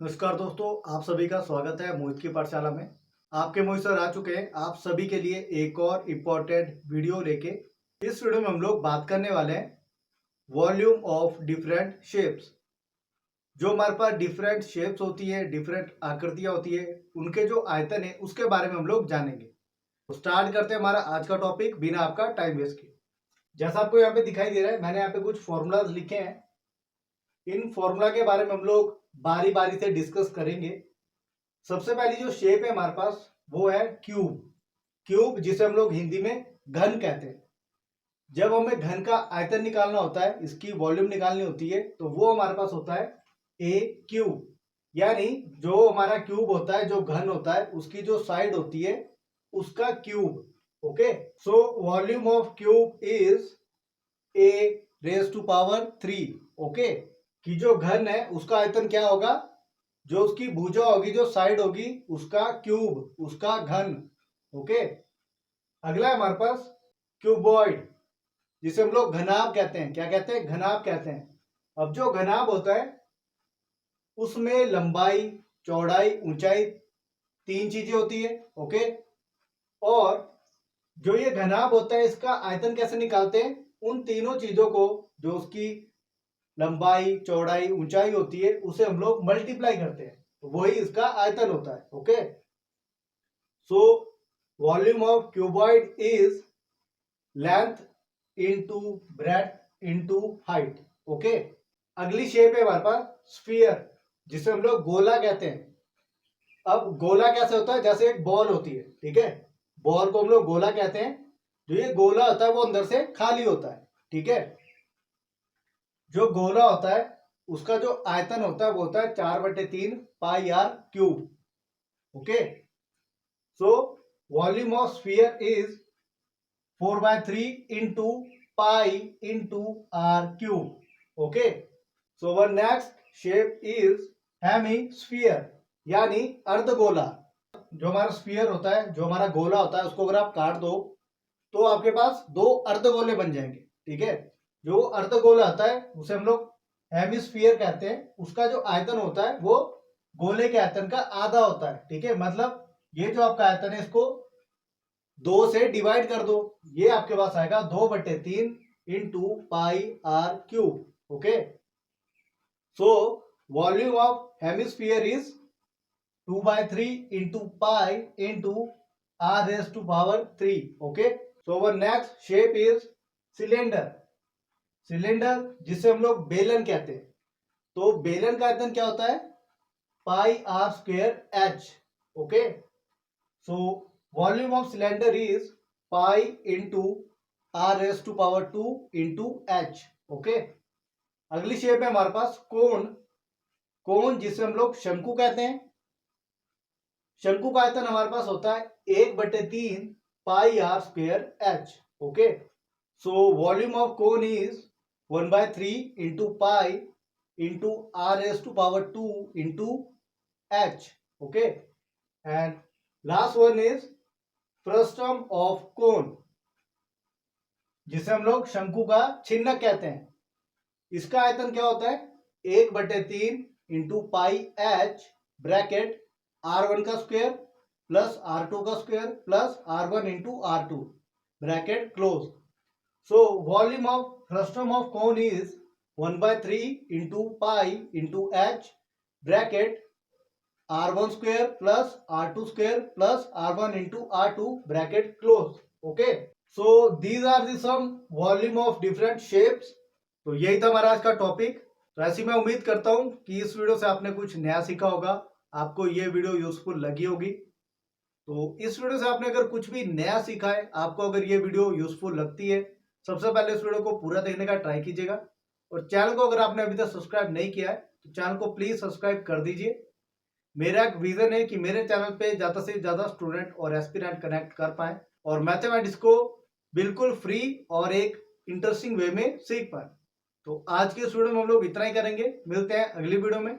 नमस्कार दोस्तों, आप सभी का स्वागत है मोहित की पाठशाला में। आपके मोहित सर आ चुके हैं आप सभी के लिए एक और इम्पोर्टेंट वीडियो लेके। इस वीडियो में हम लोग बात करने वाले हैं वॉल्यूम ऑफ डिफरेंट शेप्स। जो हमारे पास डिफरेंट शेप्स होती है, डिफरेंट आकृतियां होती है, उनके जो आयतन है उसके बारे में हम लोग जानेंगे। तो स्टार्ट करते हैं हमारा आज का टॉपिक बिना आपका टाइम वेस्ट किए। जैसा आपको यहाँ पे दिखाई दे रहा है, मैंने यहाँ पे कुछ फॉर्मूलाज लिखे हैं। इन फॉर्मूला के बारे में हम लोग बारी बारी से डिस्कस करेंगे। सबसे पहली जो शेप है हमारे पास वो है क्यूब। क्यूब जिसे हम लोग हिंदी में घन कहते हैं। जब हमें घन का आयतन निकालना होता है, इसकी वॉल्यूम निकालनी होती है, तो वो हमारे पास होता है ए क्यूब। यानी जो हमारा क्यूब होता है, जो घन होता है, उसकी जो साइड होती है उसका cube. Okay, so volume of cube is a raise to power 3। Okay, कि जो घन है उसका आयतन क्या होगा, जो उसकी भुजा होगी, जो साइड होगी, उसका क्यूब, उसका घन। ओके, अगला है हमारे पास क्यूबॉइड, जिसे हम लोग घनाभ कहते हैं। क्या कहते हैं? घनाभ कहते हैं। अब जो घनाभ होता है उसमें लंबाई, चौड़ाई, ऊंचाई, तीन चीजें होती है। ओके, और जो ये घनाभ होता है इसका आयतन कैसे निकालते हैं? उन तीनों चीजों को, जो उसकी लंबाई, चौड़ाई, ऊंचाई होती है, उसे हम लोग मल्टीप्लाई करते हैं, वही इसका आयतन होता है। Okay, so volume of cuboid is length into breadth into height. Okay, अगली शेप है हमारे पास स्फीयर, जिसे हम लोग गोला कहते हैं। अब गोला कैसे होता है? जैसे एक बॉल होती है, ठीक है, बॉल को हम लोग गोला कहते हैं। जो ये गोला होता है वो अंदर से खाली होता है, ठीक है। जो गोला होता है उसका जो आयतन होता है वो होता है 4/3 pi are cube. Okay, so volume of sphere is 4/3 into pi into R cube. Okay, so one next shape is hemisphere, यानी अर्धगोला। जो हमारा स्फीयर होता है, जो हमारा गोला होता है, उसको अगर आप काट दो तो आपके पास दो अर्धगोले बन जाएंगे, ठीक है। जो अर्धगोला होता है उसे हम लोग हेमिस्फीयर कहते हैं। उसका जो आयतन होता है वो गोले के आयतन का आधा होता है, ठीक है। मतलब ये जो आपका आयतन है इसको 2 से डिवाइड कर दो, ये आपके पास आएगा 2/3 into pi are cube. Okay, so volume of hemisphere is 2/3 into pi into are raise to power 3। Okay, so our next shape is cylinder. Cylinder जिसे हम लोग बेलन कहते हैं। तो बेलन का आयतन क्या होता है? Pi R square H. Okay, so volume of cylinder is pi into are raise to power 2 into H. Okay, अगली शेप है हमारे पास कोन। कोन जिसे हम लोग शंकु कहते हैं। शंकु का आयतन हमारे पास होता है 1/3 pi R square H. Okay, so volume of cone is 1/3 into pi into are raise to power 2 into H. Okay, and last one is frustum of cone, जिसे हम लोग शंकु का छिन्नक कहते हैं। इसका आयतन क्या होता है? 1/3 इंटू पाई एच ब्रैकेट R1 का स्क्वायर प्लस R2 का square plus R1 into R2 bracket close. So volume of frustum of cone is 1/3 into pi into H bracket R1 square plus R2 square plus R1 into R2 bracket close. Okay, so these are the some volume of different shapes. तो यही था हमारा आज का topic. तो ऐसी मैं उम्मीद करता हूं कि इस वीडियो से आपने कुछ नया सीखा होगा, आपको ये वीडियो यूजफुल लगी होगी। तो इस वीडियो से आपने अगर कुछ भी नया सीखा है, आपको अगर ये वीडियो यूजफुल लगती है, सबसे पहले इस वीडियो को पूरा देखने का ट्राई कीजिएगा। और चैनल को अगर आपने अभी तक सब्सक्राइब नहीं किया है तो चैनल को प्लीज सब्सक्राइब कर दीजिए। मेरा एक विजन है कि मेरे चैनल पे ज्यादा से ज्यादा स्टूडेंट और एस्पिरेंट कनेक्ट कर पाए और मैथमेटिक्स को बिल्कुल फ्री और एक इंटरेस्टिंग वे में सीख पाए। तो आज के इस वीडियो में हम लोग इतना ही करेंगे। मिलते हैं अगली वीडियो में।